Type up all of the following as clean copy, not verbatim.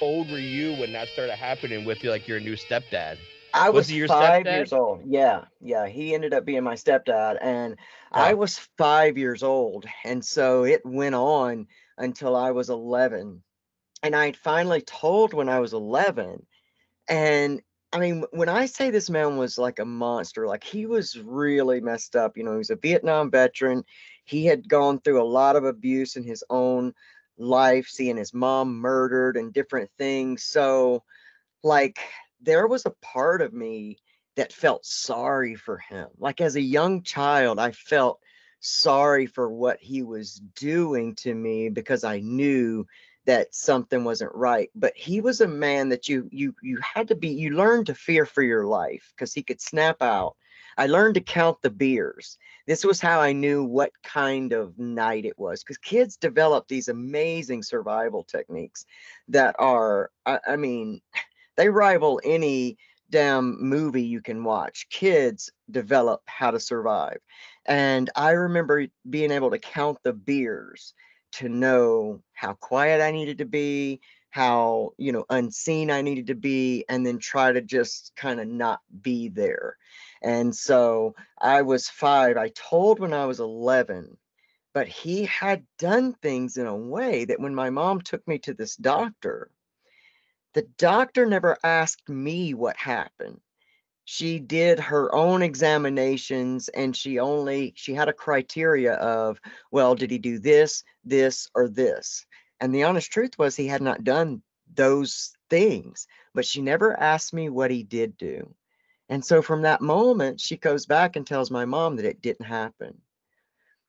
old were you when that started happening with like your new stepdad? I Was was he your 5 years stepdad? old. Yeah, yeah. He ended up being my stepdad, and I Oh, was 5 years old. And so it went on until I was 11. And I finally told when I was 11. And I mean, when I say this man was like a monster, like he was really messed up. You know, he was a Vietnam veteran. He had gone through a lot of abuse in his own life, seeing his mom murdered and different things. So, like, there was a part of me that felt sorry for him. Like, as a young child, I felt sorry for what he was doing to me because I knew that something wasn't right. But he was a man that you had to be, you learned to fear for your life because he could snap out. I learned to count the beers. This was how I knew what kind of night it was, because kids develop these amazing survival techniques that are, I mean, they rival any damn movie you can watch. Kids develop how to survive. And I remember being able to count the beers to know how quiet I needed to be, how, unseen I needed to be, and then try to just kind of not be there. And so I was 5. I told when I was 11, but he had done things in a way that when my mom took me to this doctor, the doctor never asked me what happened. She did her own examinations, and she had a criteria of, well, did he do this, this, or this? And the honest truth was he had not done those things, but she never asked me what he did do. And so from that moment, she goes back and tells my mom that it didn't happen.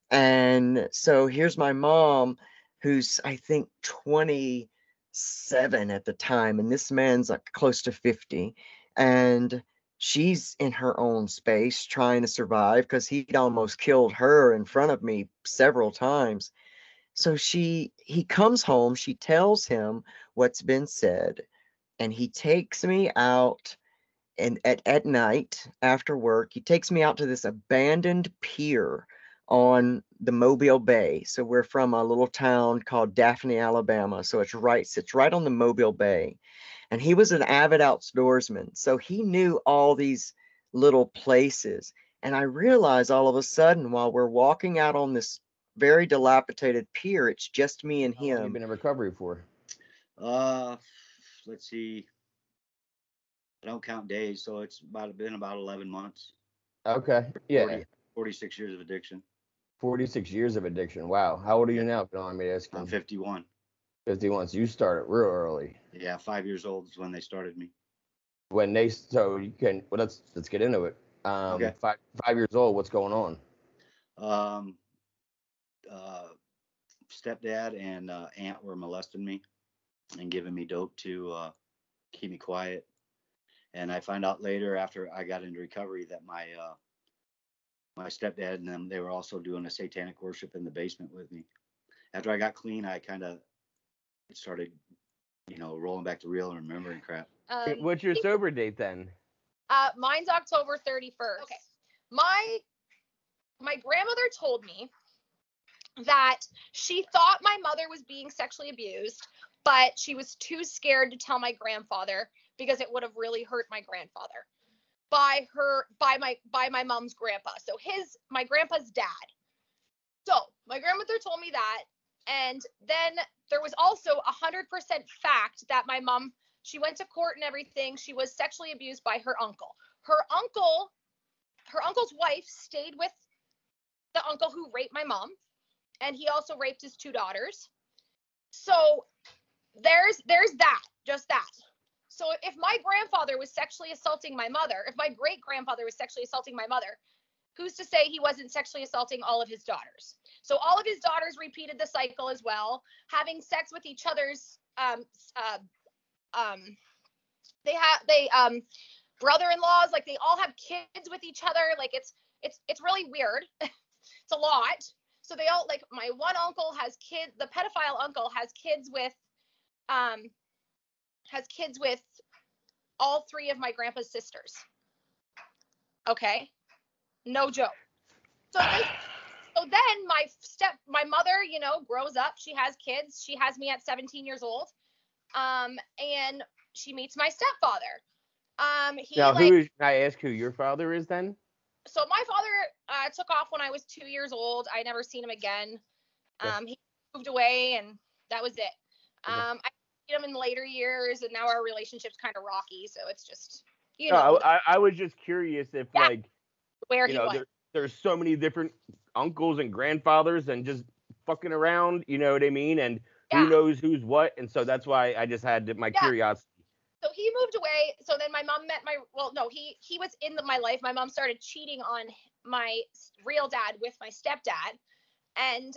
And so here's my mom, who's, I think, 27 at the time, and this man's like close to 50. And she's in her own space trying to survive because he'd almost killed her in front of me several times. So he comes home, she tells him what's been said, and he takes me out. And at night after work, he takes me out to this abandoned pier on the Mobile Bay. So we're from a little town called Daphne, Alabama. So sits right on the Mobile Bay. And he was an avid outdoorsman. So he knew all these little places. And I realized all of a sudden while we're walking out on this very dilapidated pier, it's just me and how long you him. been in recovery for? Uh, let's see. I don't count days, so it's been about 11 months. Okay, yeah, 40, 46 years of addiction. 46 years of addiction. Wow. How old are Yeah, you now? If you don't mind me I'm asking. 51. 51. So you started real early. Yeah, 5 years old is when they started me. When they so you can well let's get into it. Okay. Five years old. What's going on? Um, uh, Stepdad and aunt were molesting me and giving me dope to keep me quiet. And I find out later after I got into recovery that my stepdad and them, they were also doing a satanic worship in the basement with me. After I got clean, I kind of started, rolling back to real and remembering crap. What's your sober date then? Mine's October 31st. Okay. My grandmother told me that she thought my mother was being sexually abused, but she was too scared to tell my grandfather because it would have really hurt my grandfather by my mom's grandpa. So my grandpa's dad. So my grandmother told me that. And then there was also 100% fact that my mom, she went to court and everything. She was sexually abused by her uncle. Her uncle's wife stayed with the uncle who raped my mom, and he also raped his 2 daughters. So there's that, just that. So if my grandfather was sexually assaulting my mother, if my great grandfather was sexually assaulting my mother, who's to say he wasn't sexually assaulting all of his daughters? So all of his daughters repeated the cycle as well, having sex with each other's they brother-in-laws, like they all have kids with each other. Like it's really weird. It's a lot. So they all, like, my one uncle has kids, the pedophile uncle um has kids with all 3 of my grandpa's sisters. Okay? No joke. So then my mother, grows up, she has kids, she has me at 17 years old. And she meets my stepfather. He Now, like, can I ask who your father is then? so my father took off when I was 2 years old. I never seen him again. Okay. He moved away, and that was it. Okay. I met him in later years, and now our relationship's kind of rocky. So it's just, No, I was just curious if, yeah, like, where he was. there's so many different uncles and grandfathers and just fucking around, you know what I mean? And who Yeah. knows who's what? And so that's why I just had my Yeah. curiosity. So he moved away. So then my mom met he was in my life. My mom started cheating on my real dad with my stepdad. And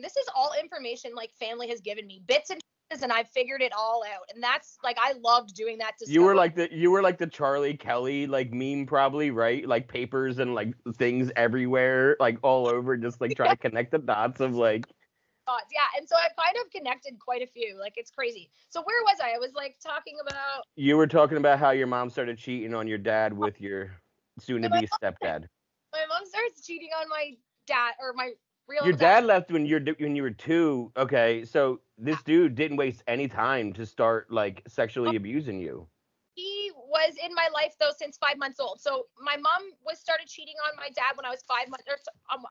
this is all information like family has given me, bits and pieces, and I've figured it all out. And that's like, I loved doing that. You were like the Charlie Kelly like meme probably, right? Like papers and like things everywhere, like all over, just like trying to connect the dots of like. Yeah, and so I've kind of connected quite a few. Like, it's crazy. So where was I? I was like talking about. You were talking about how your mom started cheating on your dad with your soon-to-be stepdad. My mom starts cheating on my dad, or my real Your dad left when you were 2. Okay, so this dude didn't waste any time to start like sexually abusing you. He was in my life though since 5 months old. So my mom started cheating on my dad when I was 5 months,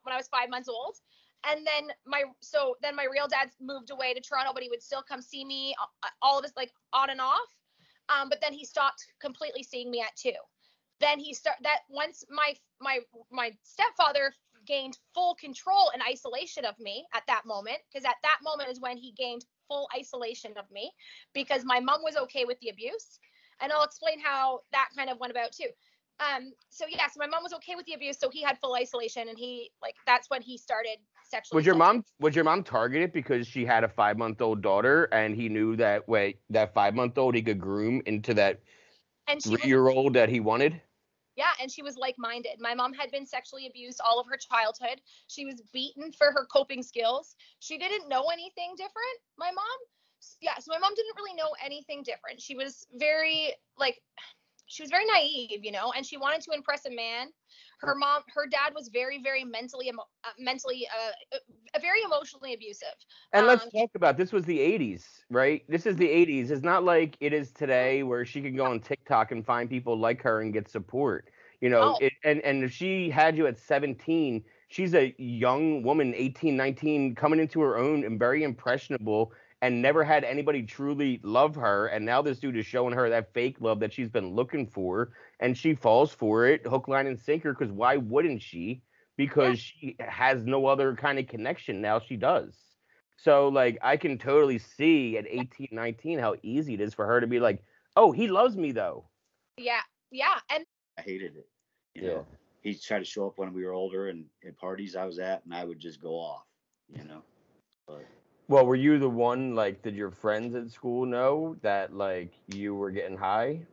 when I was 5 months old. And then my real dad moved away to Toronto, but he would still come see me, all of this like on and off. But then he stopped completely seeing me at 2. Then once my stepfather gained full control and isolation of me at that moment, because at that moment is when he gained full isolation of me, because my mom was okay with the abuse. And I'll explain how that kind of went about too. So my mom was okay with the abuse, so he had full isolation, and that's when he started sexually. Was your mom targeted because she had a 5-month-old daughter, and he knew that that 5-month-old he could groom into that 3-year-old that he wanted? Yeah, and she was like-minded. My mom had been sexually abused all of her childhood. She was beaten for her coping skills. She didn't know anything different, my mom. Yeah, so my mom didn't really know anything different. She was very naive, and she wanted to impress a man. Her dad was very, very very emotionally abusive. And let's talk about, this was the 80s, right? This is the 80s. It's not like it is today where she can go on TikTok and find people like her and get support. And if she had you at 17, she's a young woman, 18, 19, coming into her own and very impressionable, and never had anybody truly love her. And now this dude is showing her that fake love that she's been looking for, and she falls for it, hook, line, and sinker, because why wouldn't she? Because she has no other kind of connection. Now she does. So, like, I can totally see at 18, 19 how easy it is for her to be like, oh, he loves me, though. Yeah. And I hated it. You know, he tried to show up when we were older and at parties I was at, and I would just go off, But, well, were you the one, like, did your friends at school know that, like, you were getting high?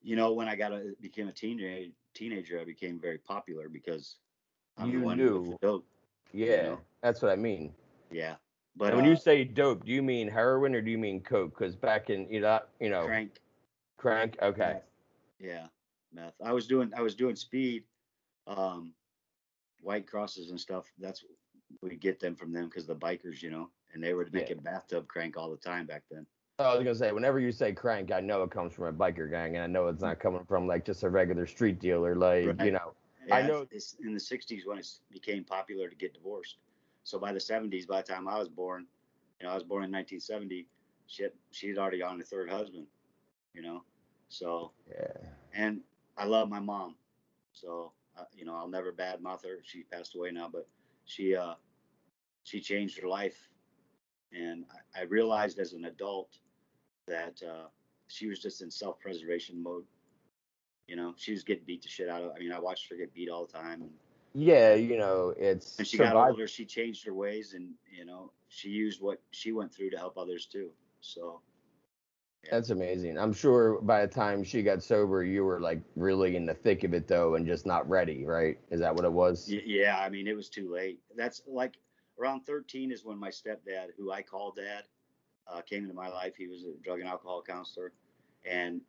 When I became a teenager, I became very popular because I'm You the one knew. with the dope. Yeah, that's what I mean. Yeah. But and when you say dope, do you mean heroin or do you mean coke? Because back in, crank. Okay. Yeah, meth. I was doing speed, white crosses and stuff. That's we get them from them because the bikers, and they were making bathtub crank all the time back then. I was gonna say, whenever you say crank, I know it comes from a biker gang, and I know it's not coming from like just a regular street dealer, like Right. Yeah, I know it's in the '60s when it became popular to get divorced. So by the '70s, by the time I was born, I was born in 1970. She'd already on her 3rd husband. So and I love my mom, so I'll never badmouth her. She passed away now, but she changed her life, and I realized as an adult that she was just in self-preservation mode. She was getting beat the shit out of. I mean, I watched her get beat all the time. And, it's. And she got older. She changed her ways, and she used what she went through to help others too. So. Yeah. That's amazing. I'm sure by the time she got sober, you were like really in the thick of it though, and just not ready, right? Is that what it was? Yeah, I mean, it was too late. That's like around 13 is when my stepdad, who I call dad, came into my life. He was a drug and alcohol counselor, and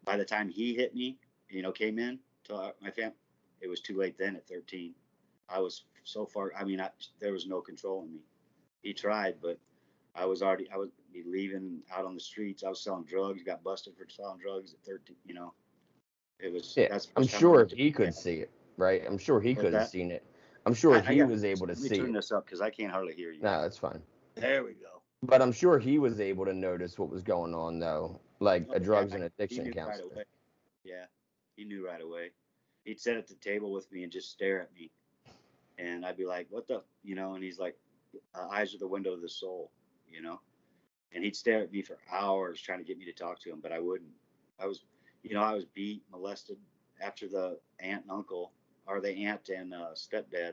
by the time he hit me, came in to my family, it was too late then at 13. I was so far. I mean, there was no control in me. He tried, but I was be leaving out on the streets. I was selling drugs, got busted for selling drugs at 13. Yeah, That's the I'm first time I sure went if to he jail. could see it, right? I'm sure he What's could have that? seen it. I'm sure I he got, was able to let me see turn it. this up because I can't hardly hear you. No, that's fine. There we go. But I'm sure he was able to notice what was going on, though, like Oh, a yeah, drugs and he addiction knew right counselor. away. Yeah, he knew right away. He'd sit at the table with me and just stare at me. And I'd be like, what the, and he's like, eyes are the window of the soul, you know? And he'd stare at me for hours trying to get me to talk to him, but I wouldn't. I was, I was beat, molested after the aunt and uncle, or the aunt and stepdad.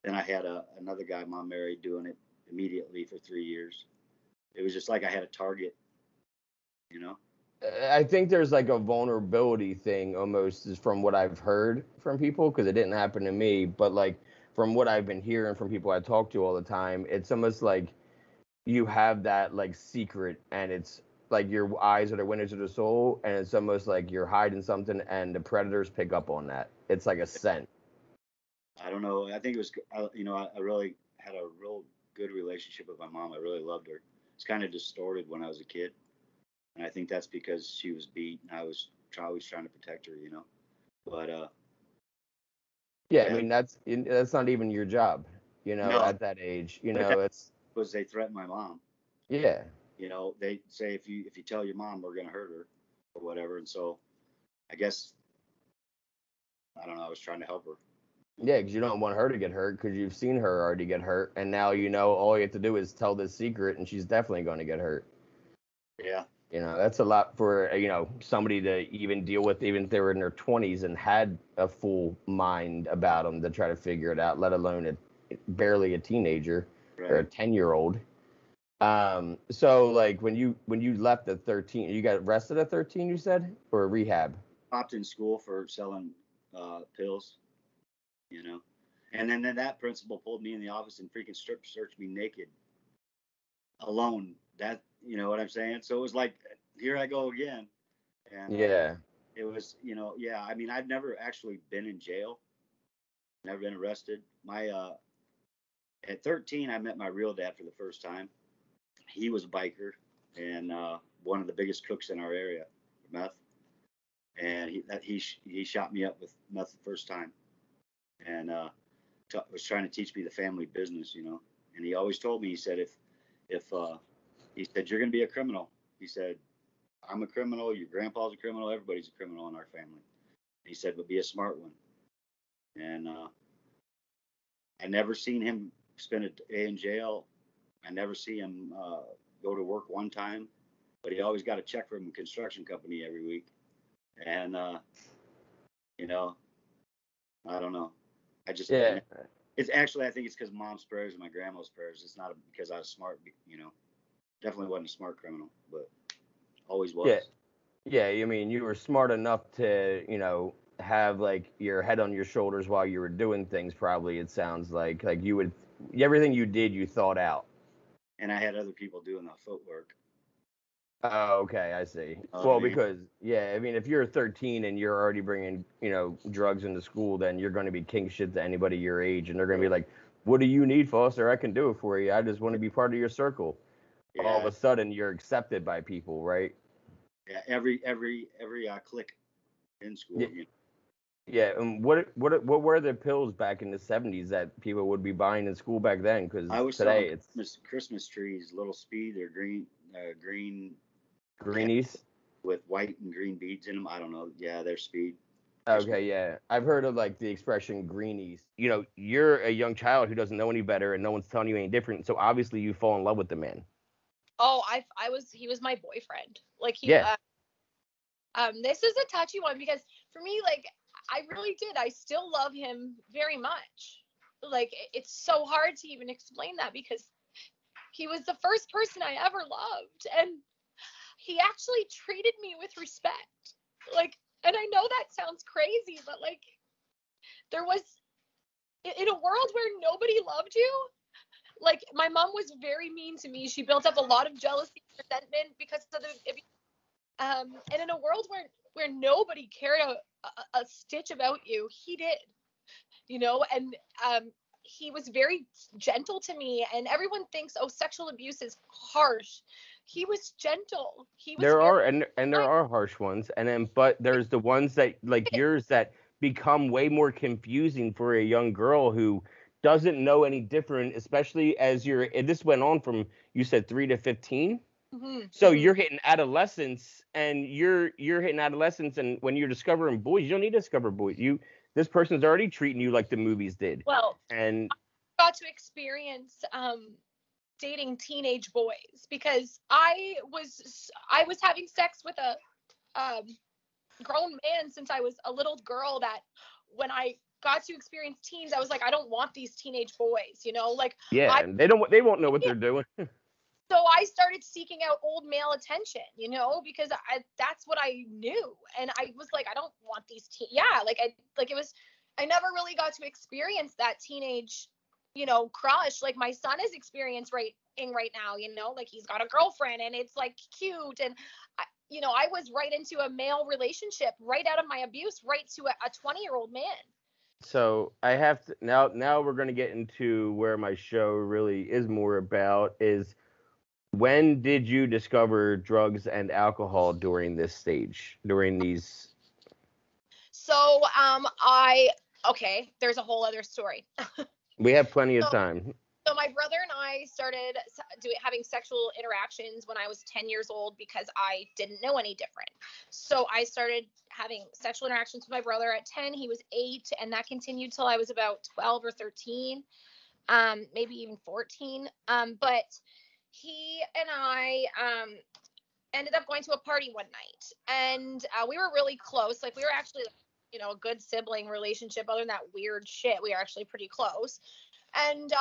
Then I had another guy mom married doing it immediately for 3 years. It was just like I had a target, you know? I think there's like a vulnerability thing almost is from what I've heard from people because it didn't happen to me, but like from what I've been hearing from people I talk to all the time, it's almost like you have that like secret and it's like your eyes are the windows of the soul and it's almost like you're hiding something and the predators pick up on that. It's like a scent. I don't know. I think it was, I really had a real good relationship with my mom. I really loved her. It's kind of distorted when I was a kid. And I think that's because she was beat and I was always trying to protect her, But Yeah, I I mean that's not even your job, no, at that age. but that It's was they threatened my mom. yeah. They say if you tell your mom, we're gonna hurt her or whatever. And so I guess I don't know. I was trying to help her. Yeah, because you don't want her to get hurt because you've seen her already get hurt, and now all you have to do is tell this secret, and she's definitely going to get hurt. Yeah, That's a lot for somebody to even deal with, even if they were in their 20s and had a full mind about them to try to figure it out, let alone barely a teenager or a right. 10-year-old. So like when you left at 13, you got arrested at 13, you said, or rehab? Popped in school for selling pills, you know. And then that principal pulled me in the office and freaking strip searched me naked, alone. That what I'm saying. So it was like, here I go again, and Yeah. it was yeah. I mean, I've never actually been in jail, never been arrested. My At 13, I met my real dad for the first time. He was a biker and one of the biggest cooks in our area for meth. And he shot me up with meth the first time, and was trying to teach me the family business, And he always told me, he said, if he said you're going to be a criminal, he said I'm a criminal, your grandpa's a criminal, everybody's a criminal in our family. He said, but be a smart one. And I never seen him spend a day in jail. I never see him go to work one time, but he always got a check from a construction company every week. And you know, I don't know. Yeah. It's actually, I think it's because mom's prayers and my grandma's prayers. It's not because I was smart, Definitely wasn't a smart criminal, but always Yeah. was. Yeah, I mean, you were smart enough to, have like your head on your shoulders while you were doing things. Probably it sounds like you would everything you did, you thought out. And I had other people doing the footwork. Oh, okay, I see. You know what I Well, mean? because yeah, I mean, if you're 13 and you're already bringing, drugs into school, then you're going to be king shit to anybody your age, and they're going to be like, "What do you need, Foster? I can do it for you. I just want to be part of your circle." All of Yeah, a sudden, you're accepted by people, right? yeah. Every clique in Yeah, school. yeah. And what were the pills back in the 70s that people would be buying in school back then? I Because was selling today it's Christmas trees, little speed. They're green greenies. with white and green beads in them. I don't know. Yeah, they're speed. Christmas. Okay, yeah. I've heard of like the expression greenies. You're a young child who doesn't know any better and no one's telling you any different. So obviously you fall in love with the man. Oh, he was my boyfriend. Like Yeah. this is a touchy one because for me, like, I really did. I still love him very much. Like, it's so hard to even explain that because he was the first person I ever loved. And he actually treated me with respect. Like, and I know that sounds crazy, but like, there was, in a world where nobody loved you, like, my mom was very mean to me. She built up a lot of jealousy and resentment because of and in a world where nobody cared a stitch about you, he did, and he was very gentle to me, and everyone thinks, oh, sexual abuse is harsh. He was gentle. He was There very are and there are harsh ones, and then but there's the ones that like yours that become way more confusing for a young girl who doesn't know any different, especially as you're. And this went on from you said 3 to 15. So you're hitting adolescence, and you're hitting adolescence, and when you're discovering boys, you don't need to discover boys. This person's already treating you like the movies did. Well, And I got to experience dating teenage boys because I was having sex with a grown man since I was a little girl, that when I got to experience teens, I was like, I don't want these teenage boys, you know, like yeah, I and they won't know what they're doing. so I started seeking out old male attention, you know, because that's what I knew. And I was like, I don't want these I never really got to experience that teenage, you know, crush like my son is experiencing right now, you know, like he's got a girlfriend and it's like cute. And I was right into a male relationship right out of my abuse, right to a 20-year-old man. So I have to now we're going to get into where my show really is more about is when did you discover drugs and alcohol during this stage, during these? So there's a whole other story. We have plenty of time. So my brother and I started having sexual interactions when I was 10 years old because I didn't know any different. So I started having sexual interactions with my brother at 10. He was 8, and that continued till I was about 12 or 13, maybe even 14. But he and I ended up going to a party one night, and we were really close. Like, we were actually, you know, a good sibling relationship. Other than that weird shit, we were actually pretty close. And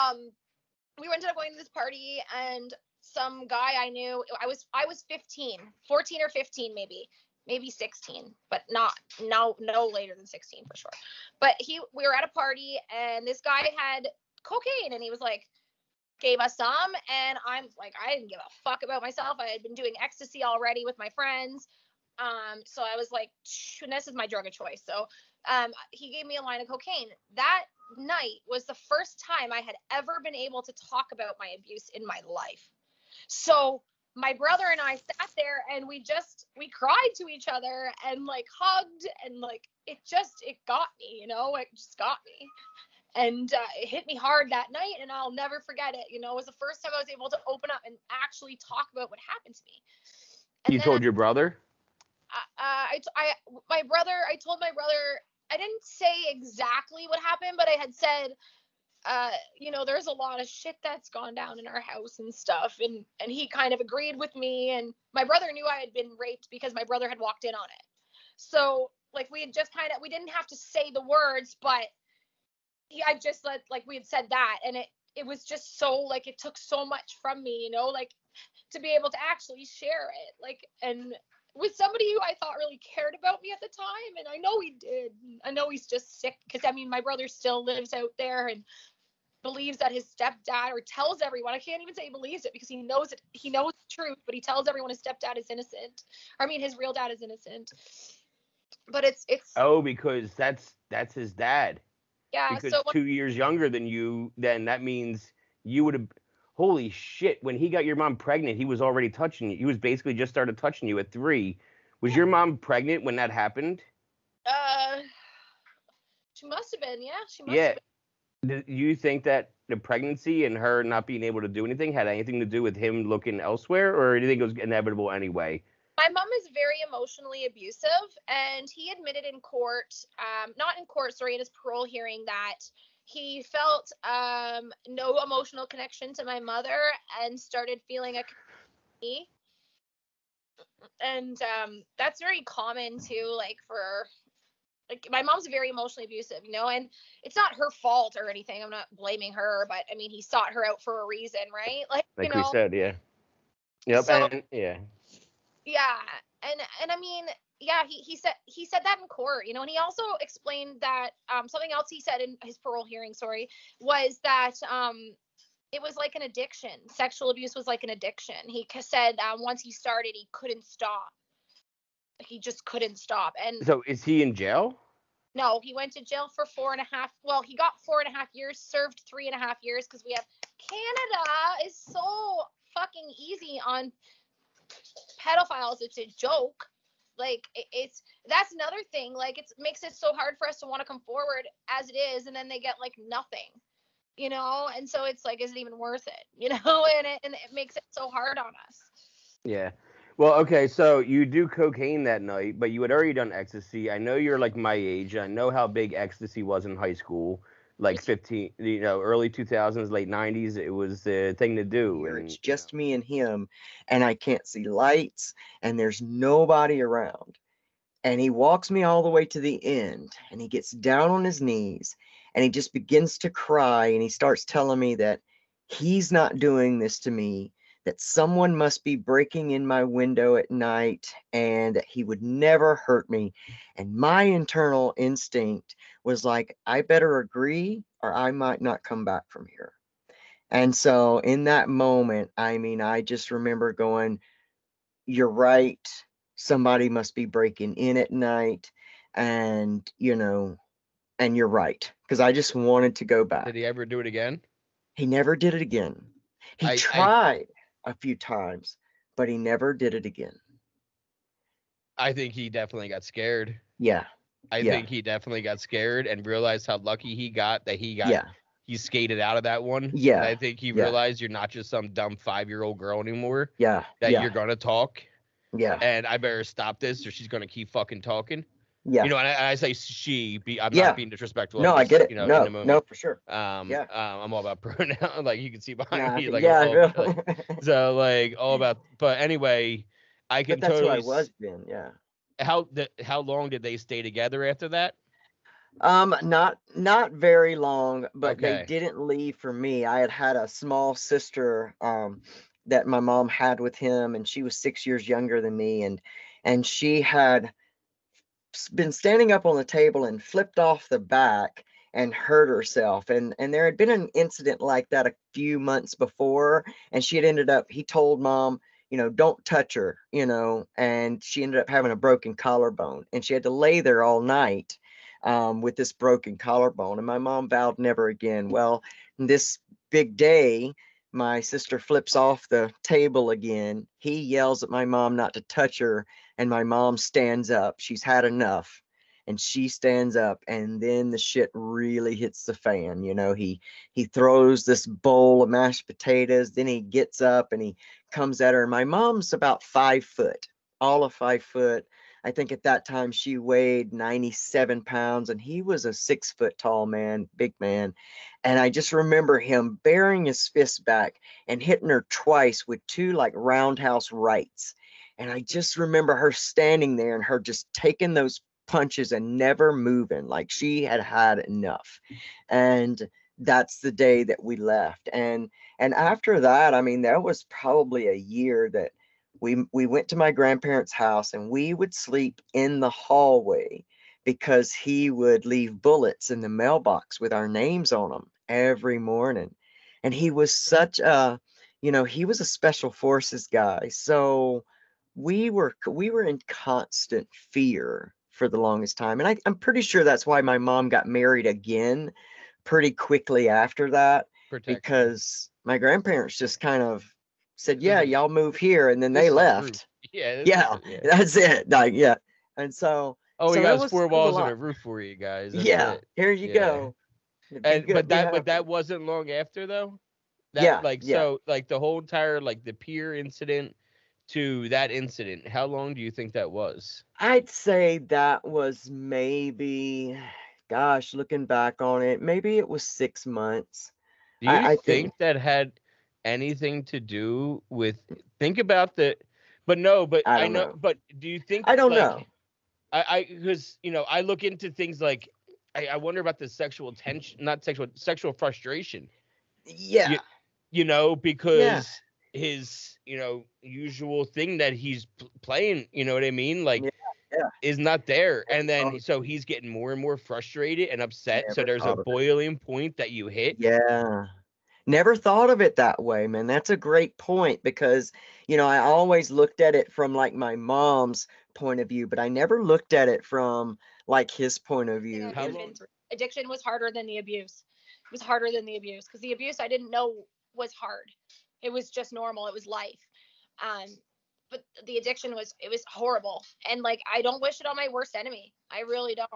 we ended up going to this party, and some guy I knew, I was 15, 14 or 15, maybe 16, but no later than 16 for sure. But we were at a party, and this guy had cocaine, and he was like, gave us some, and I'm like, I didn't give a fuck about myself. I had been doing ecstasy already with my friends. So I was like, this is my drug of choice. So he gave me a line of cocaine. That night was the first time I had ever been able to talk about my abuse in my life. So my brother and I sat there, and we cried to each other and like hugged, and like it got me, you know, it just got me. And it hit me hard that night, and I'll never forget it. You know, it was the first time I was able to open up and actually talk about what happened to me. And you told your brother? I told my brother, I didn't say exactly what happened, but I had said, you know, there's a lot of shit that's gone down in our house and stuff. And he kind of agreed with me. And my brother knew I had been raped because my brother had walked in on it. So like we had just we didn't have to say the words, but I just like we had said that. And it was just so like, it took so much from me, you know, like to be able to actually share it, like, and with somebody who I thought really cared about me at the time. And I know he did. I know he's just sick because, I mean, my brother still lives out there and believes that his stepdad, or tells everyone, I can't even say he believes it because he knows it. He knows the truth, but he tells everyone his stepdad is innocent. I mean, his real dad is innocent. But it's because that's his dad. Yeah. Because So 2 years younger than you, then that means you would have. Holy shit! When he got your mom pregnant, he was already touching you. He was basically just started touching you at 3. Was your mom pregnant when that happened? She must have been. Yeah, she must Yeah. have been. Do you think that the pregnancy and her not being able to do anything had anything to do with him looking elsewhere, or do you think it was inevitable anyway? My mom is very emotionally abusive, and he admitted in court, not in court, sorry, in his parole hearing, that he felt no emotional connection to my mother and started feeling a me. And that's very common too, like for like my mom's very emotionally abusive, you know, and it's not her fault or anything. I'm not blaming her, but I mean, he sought her out for a reason, right? Like you we know. said, yeah. Yep, So and yeah. yeah, and I mean, yeah, he said that in court, you know, and he also explained that something else he said in his parole hearing, sorry, was that it was like an addiction. Sexual abuse was like an addiction. He said once he started, he couldn't stop. He just couldn't stop. And so is he in jail? No, he went to jail for 4.5. Well, he got 4.5 years, served 3.5 years, because we have Canada is so fucking easy on pedophiles. It's a joke. Like it's that's another thing. Like it makes it so hard for us to want to come forward as it is, and then they get like nothing, and so it's like, is it even worth it, and it makes it so hard on us. Yeah. Well, okay, so you do cocaine that night, but you had already done ecstasy. I know you're like my age. I know how big ecstasy was in high school, like 15, early 2000s, late 90s. It was the thing to do. Here And, it's just me and him, and I can't see lights, and there's nobody around. And he walks me all the way to the end, and he gets down on his knees, and he just begins to cry, and he starts telling me that he's not doing this to me, that someone must be breaking in my window at night, and that he would never hurt me. And my internal instinct was like, I better agree or I might not come back from here. And so in that moment, I mean, I just remember going, you're right. Somebody must be breaking in at night. And, and you're right. Because I just wanted to go did back. he ever do it again? He never did it again. He I tried a few times, but he never did it again. I think he definitely got scared. Yeah. I think he definitely got scared and realized how lucky he got that he skated out of that one. Yeah. And I think he realized you're not just some dumb 5-year-old girl anymore. Yeah. That you're gonna talk. Yeah. And I better stop this or she's gonna keep fucking talking. Yeah. And I say I'm not being disrespectful. No, I get it. In the moment. No, for sure. I'm all about pronoun. Like you can see behind me. Like, so like all about. But anyway, I can but that's totally. Who I was then. Yeah. How long did they stay together after that? Not very long, but Okay. they didn't leave for me. I had a small sister that my mom had with him, and she was 6 years younger than me, and she had been standing up on the table and flipped off the back and hurt herself, and there had been an incident like that a few months before, and he told mom, don't touch her, and she ended up having a broken collarbone, and she had to lay there all night with this broken collarbone. And my mom vowed never again. Well, this big day, my sister flips off the table again. He yells at my mom not to touch her, and my mom stands up. She's had enough. And she stands up, and then the shit really hits the fan. He throws this bowl of mashed potatoes, then he gets up and he comes at her. My mom's about 5 foot, all of 5 foot. I think at that time she weighed 97 pounds, and he was a 6 foot tall man, big man. And I just remember him bearing his fist back and hitting her twice with 2 like roundhouse rights. And I just remember her standing there and her just taking those punches and never moving, like she had had enough. And that's the day that we left. And after that, I mean, that was probably a year that we went to my grandparents' house, and we would sleep in the hallway because he would leave bullets in the mailbox with our names on them every morning. And he was such a, he was a special forces guy. So we were in constant fear for the longest time. And I'm pretty sure that's why my mom got married again pretty quickly after that, because my grandparents just kind of said, yeah, y'all move here, and then they left. Yeah. That's it. Like, yeah. And so we got 4 walls and a roof for you guys. That's it. Here you go. But that wasn't long after though. So like the whole entire like the pier incident to that incident, how long do you think that was? I'd say that was maybe, gosh, looking back on it, maybe it was 6 months. Do you think that had anything to do with, think about the, but no, but I know, but do you think, I don't know. Because, I look into things like, I wonder about the sexual tension, not sexual frustration. Yeah. Because his, usual thing that he's playing, you know what I mean? Like, is not there. And then, so he's getting more and more frustrated and upset. So there's a boiling point that you hit. Yeah. Never thought of it that way, man. That's a great point, because, I always looked at it from like my mom's point of view, but I never looked at it from like his point of Thing view. I've ever been through. Addiction was harder than the abuse. It was harder than the abuse because the abuse I didn't know was hard. It was just normal. It was life. Um, but the addiction it was horrible. And like, I don't wish it on my worst enemy. I really don't.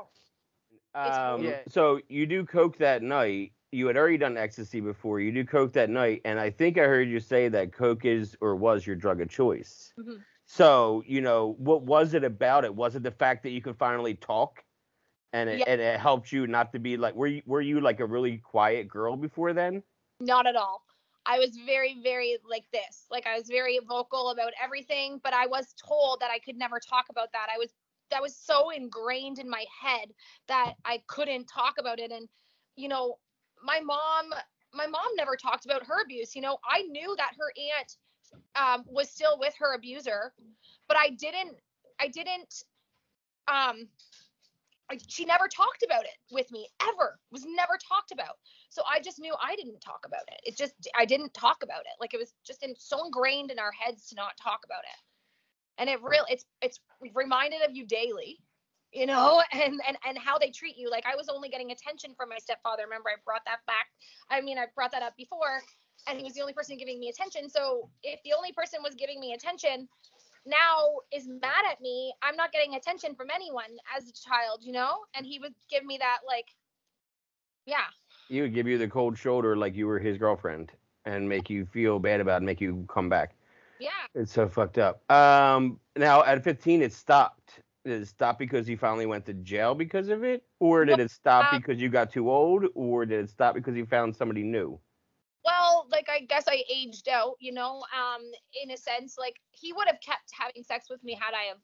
It's horrible. So you do coke that night. You had already done ecstasy before. You do coke that night, and I think I heard you say that coke is or was your drug of choice. Mhm. So what was it about it? Was it the fact that you could finally talk, and Yeah, it helped you not to be like were you like a really quiet girl before then? not at all. I was very, very like this. Like I was very vocal about everything, but I was told that I could never talk about that. That was so ingrained in my head that I couldn't talk about it. And you know, my mom, my mom never talked about her abuse. You know, I knew that her aunt was still with her abuser, but I didn't um she never talked about it with me ever. It was never talked about. So I just knew I didn't talk about it. It just I didn't talk about it. Like it was just so ingrained in our heads to not talk about it. And it really it's reminded of you daily, you know, and how they treat you. Like I was only getting attention from my stepfather. Remember, I brought that back. I mean, I brought that up before, and he was the only person giving me attention. So if the only person was giving me attention now is mad at me, I'm not getting attention from anyone as a child, you know? And he would give me that, like, yeah. He would give you the cold shoulder like you were his girlfriend and make you feel bad about it and make you come back. Yeah. It's so fucked up. Now at 15, it stopped. Did it stop because you finally went to jail because of it, or No, did it stop because you got too old, or did it stop because you found somebody new? well, like, I guess I aged out, you know, in a sense. Like, he would have kept having sex with me had I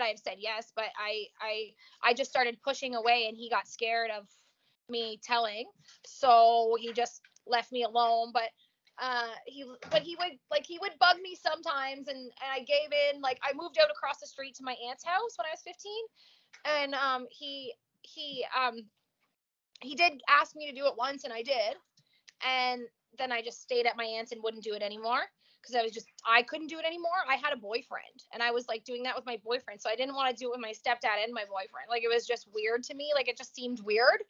have said yes, but I just started pushing away, and he got scared of me telling, so he just left me alone. He would bug me sometimes, and I gave in. Like, I moved out across the street to my aunt's house when I was 15, and he did ask me to do it once, and I did, and then I just stayed at my aunt's and wouldn't do it anymore because I couldn't do it anymore. I had a boyfriend, and I was like doing that with my boyfriend, so I didn't want to do it with my stepdad and my boyfriend. Like, it was just weird to me. Like, it just seemed weird.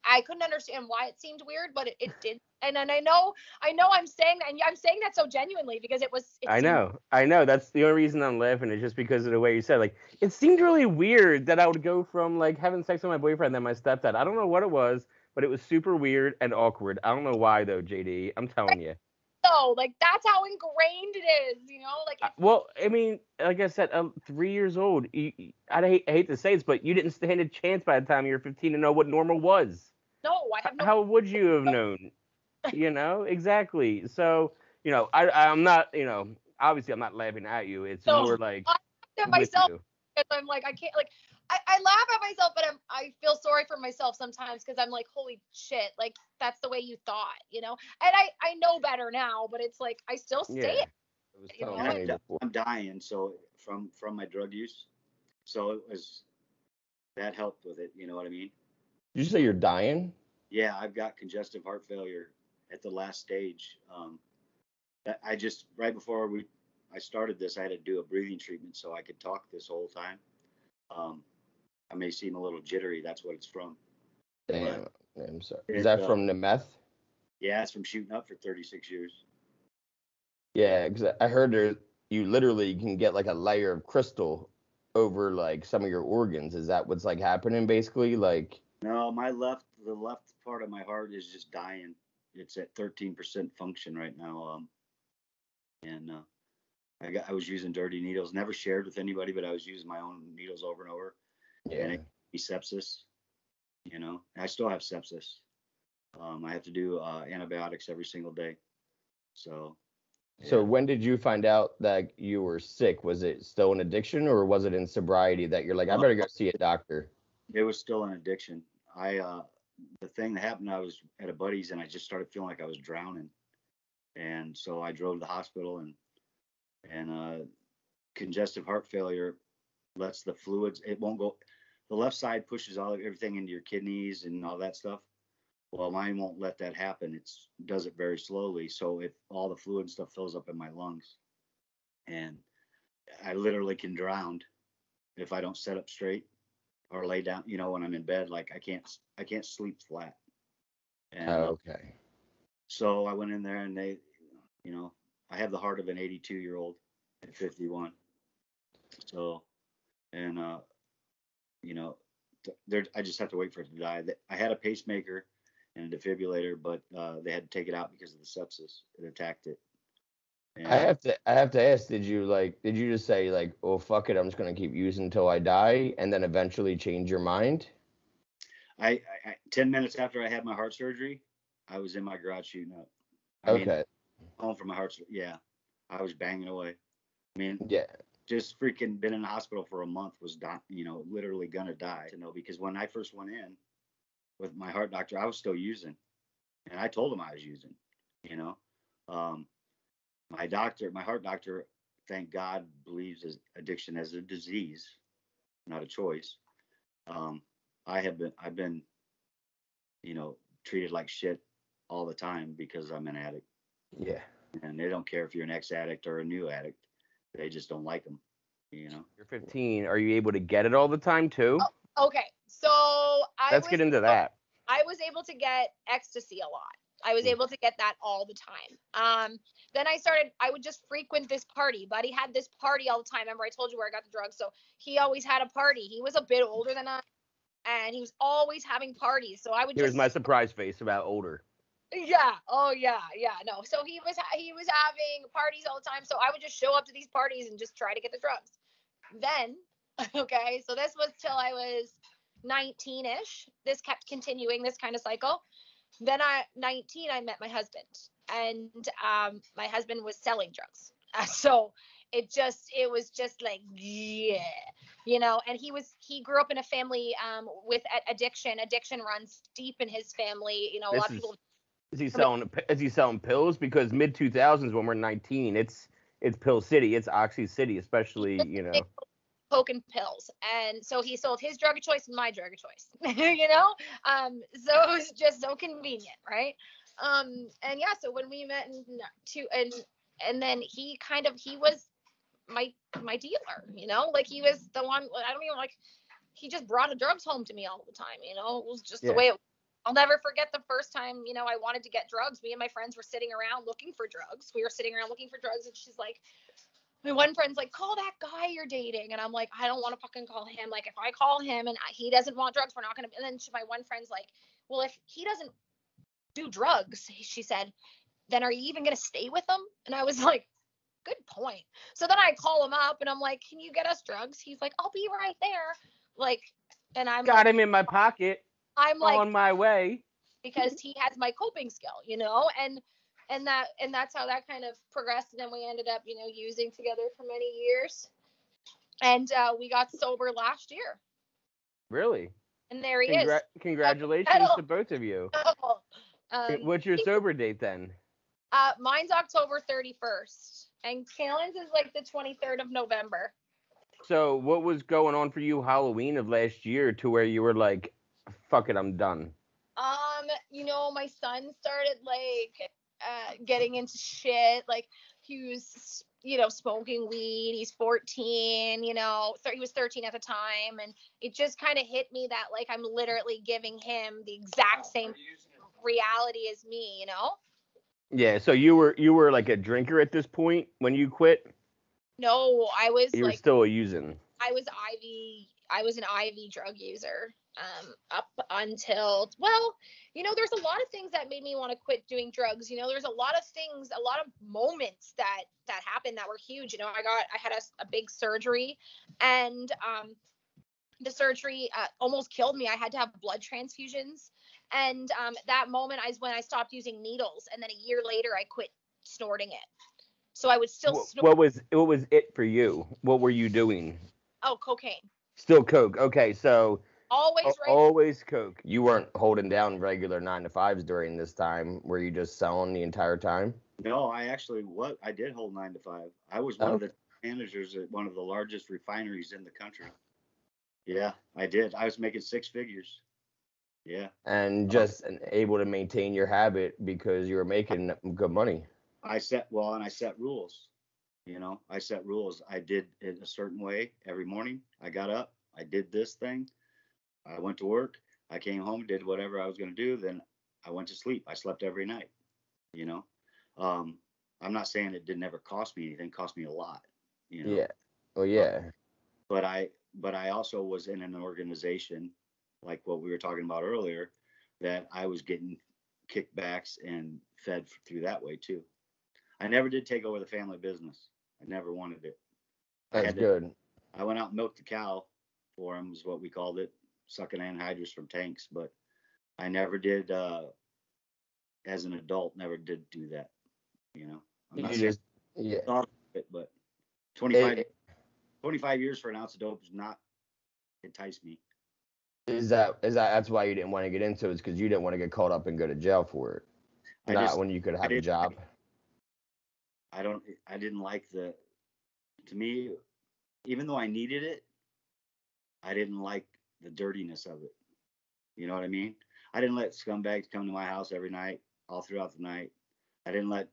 I couldn't understand why it seemed weird, but it did. And then I know I'm saying that, and I'm saying that so genuinely because it I seemed. know, I know. That's the only reason I'm laughing is just because of the way you said. Like, it seemed really weird that I would go from like having sex with my boyfriend then my stepdad. I don't know what it was, but it was super weird and awkward. I don't know why though, JD. I'm telling you. So, like, that's how ingrained it is, you know. Like, Well, I mean, like I said, 3 years old. I hate to say this, but you didn't stand a chance by the time you were 15 to know what normal was. no, I have no. How would you have known? Exactly. So, I'm not, obviously I'm not laughing at you. It's No, more like I laugh at with myself you. because I'm like, I can't, like, I laugh at myself, but I feel sorry for myself sometimes because I'm like, holy shit, like, that's the way you thought, you know. And I know better now, but it's like I still say Yeah. it, It was you telling know. And Penny before. I'm dying, so from my drug use, so it was that helped with it. You know what I mean? Did you say you're dying? Yeah, I've got congestive heart failure at the last stage. I just right before I started this, I had to do a breathing treatment so I could talk this whole time. Um, I may seem a little jittery. That's what it's from. Damn. But I'm sorry. Is it, that from the meth? yeah, it's from shooting up for 36 years. Yeah, because I heard you literally can get like a layer of crystal over like some of your organs. Is that what's like happening basically? Like, No, the left part of my heart is just dying. It's at 13% function right now. And I was using dirty needles. Never shared with anybody, but I was using my own needles over and over, and yeah. it gave me sepsis. You know, I still have sepsis. I have to do antibiotics every single day. So, So yeah. when did you find out that you were sick? Was it still an addiction or was it in sobriety that you're like, I Uh, better go see a doctor? it was still an addiction. The thing that happened, I was at a buddy's and I just started feeling like I was drowning, and so I drove to the hospital and congestive heart failure lets the fluids. It won't go. The left side pushes everything into your kidneys and all that stuff. Well, mine won't let that happen. It does it very slowly. So if all the fluid and stuff fills up in my lungs, and I literally can drown if I don't set up straight. or lay down, when I'm in bed, like I can't sleep flat. And Okay. so I went in there and I have the heart of an 82-year-old at 51. So, and you know, I just have to wait for it to die. I had a pacemaker and a defibrillator, but they had to take it out because of the sepsis. It attacked it. I And have to I have to ask, did you just say like, oh fuck it, I'm just gonna keep using until I die, and then eventually change your mind? 10 minutes after I had my heart surgery, I was in my garage shooting up. I mean, Okay. home from my heart. Yeah, I was banging away. I mean, Yeah. just freaking been in the hospital for a month, was literally gonna die. Because when I first went in with my heart doctor, I was still using, and I told him I was using. You know, um, my heart doctor, thank God, believes addiction as a disease, not a choice. Um, I've been, treated like shit all the time because I'm an addict, Yeah. and they don't care if you're an ex-addict or a new addict. They just don't like them. You know. You're 15. Are you able to get it all the time too? Okay, so Let's get into that. I was able to get ecstasy a lot. I was able to get that all the time. Then I would just frequent this party. Buddy had this party all the time. Remember I told you where I got the drugs? So he always had a party. He was a bit older than I, and he was always having parties. So I would Here's just, my surprise face about older. yeah, oh yeah, no. So he was having parties all the time. So I would just show up to these parties and just try to get the drugs. Then, okay, so this was till I was 19ish. This kept continuing this kind of cycle. Then 19, I met my husband, and my husband was selling drugs. So it was just like, yeah, and he grew up in a family with addiction. Addiction runs deep in his family. A This lot of is people. is he selling pills? Because mid 2000s when we're 19, it's pill city, it's oxy city, especially, Coke and pills, and so he sold his drug of choice and my drug of choice. So it was just so convenient, right? And yeah, so when we met and then he was my dealer, like he was the one. I don't even like, he just brought the drugs home to me all the time. It was just the Yeah. way it. I'll never forget the first time, I wanted to get drugs. Me and my friends were sitting around looking for drugs. We were sitting around looking for drugs, and she's like, my one friend's like, call that guy you're dating. And I'm like, I don't want to fucking call him. Like, if I call him and he doesn't want drugs, we're not going to. And then my one friend's like, well, if he doesn't do drugs, she said, then are you even going to stay with him? And I was like, good point. So then I call him up and I'm like, can you get us drugs? He's like, I'll be right there. Like, and I'm got like, him in my pocket. I'm like, on my way. because he has my coping skill, and that's how that kind of progressed. And then we ended up, using together for many years, and we got sober last year. Really? And there he is. Congratulations to both of you. What's your He- sober date then? Mine's October 31st, and Kaylin's is like the 23rd of November. So what was going on for you Halloween of last year to where you were like, fuck it, I'm done? My son started like getting into shit. Like he was, smoking weed. He's 14, he was 13 at the time, and it just kind of hit me that like I'm literally giving him the exact same reality as me. Yeah, so you were like a drinker at this point when you quit? No, I was You were like, still using. I was an IV drug user up until, well, there's a lot of things that made me want to quit doing drugs. There's a lot of things, a lot of moments that happened that were huge. I had a big surgery, and the surgery almost killed me. I had to have blood transfusions, and that moment is when I stopped using needles, and then a year later I quit snorting it. So I would still snort. What was it for you? What were you doing? Oh, cocaine. Still coke. Okay, so Always right. always coke. You weren't holding down regular 9 to 5s during this time. Were you just selling the entire time? No, I did hold 9 to 5. I was one of the managers at one of the largest refineries in the country. Yeah, I did. I was making 6 figures. Yeah. And just able to maintain your habit because you were making good money. I set rules. I set rules. I did it a certain way every morning. I got up. I did this thing. I went to work. I came home, did whatever I was going to do. Then I went to sleep. I slept every night, you know. Um, I'm not saying it didn't ever cost me anything. It cost me a lot, you know. Yeah. Well, Uh, yeah. but I also was in an organization like what we were talking about earlier that I was getting kickbacks and fed through that way too. I never did take over the family business. I never wanted it. I That's had to. good. I went out and milked the cow for him, is what we called it, sucking anhydrous from tanks. But I never did, as an adult, never did do that. You know, I'm not You saying just yeah. I thought of it, but 25, It, 25 years for an ounce of dope does not entice me. is that that's why you didn't want to get into it? Is because you didn't want to get caught up and go to jail for it, I not just, when you could I have a didn't, job. I don't, I didn't like to me, even though I needed it, I didn't like the dirtiness of it. You know what I mean? I didn't let scumbags come to my house every night, all throughout the night. I didn't let,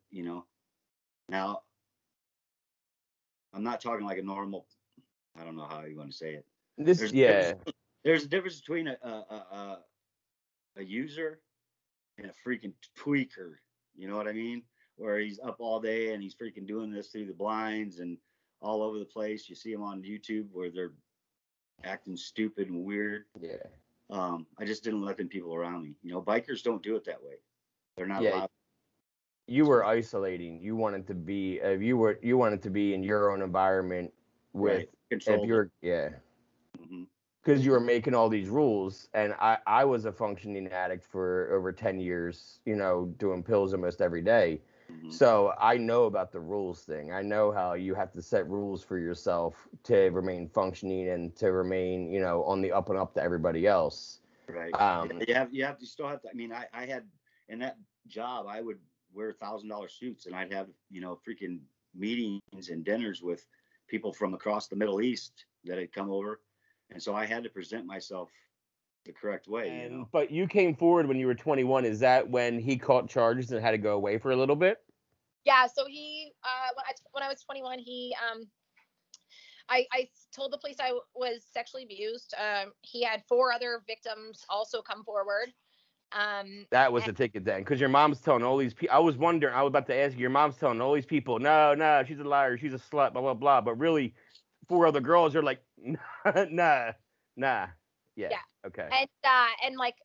now I'm not talking like a normal, I don't know how you want to say it. This There's a difference, yeah. there's a difference between a user and a freaking tweaker. You know what I mean? Where he's up all day and he's freaking doing this through the blinds and all over the place. You see them on YouTube where they're acting stupid and weird. Yeah. I just didn't let them people around me. Bikers don't do it that way. They're not Yeah. allowed You to. were isolating. You wanted to be in your own environment with Right. if Controlled it. you're yeah. Hmm. Because you were making all these rules, and I was a functioning addict for over 10 years, doing pills almost every day. Hmm. So I know about the rules thing. I know how you have to set rules for yourself to remain functioning and to remain, on the up and up to everybody else. Right. Yeah, Um, you still have to. I mean, I had in that job, I would wear $1,000 suits, and I'd have freaking meetings and dinners with people from across the Middle East that had come over, and so I had to present myself the correct way. but you came forward when you were 21. Is that when he caught charges and had to go away for a little bit? Yeah, so he when I was 21, I told the police I was sexually abused. He had 4 other victims also come forward. That was And the ticket then, because your mom's telling all these people. I was wondering. I was about to ask you. Your mom's telling all these people, no, no, she's a liar, she's a slut, blah blah blah. But really, 4 other girls are like, nah, nah, yeah, yeah, okay. and like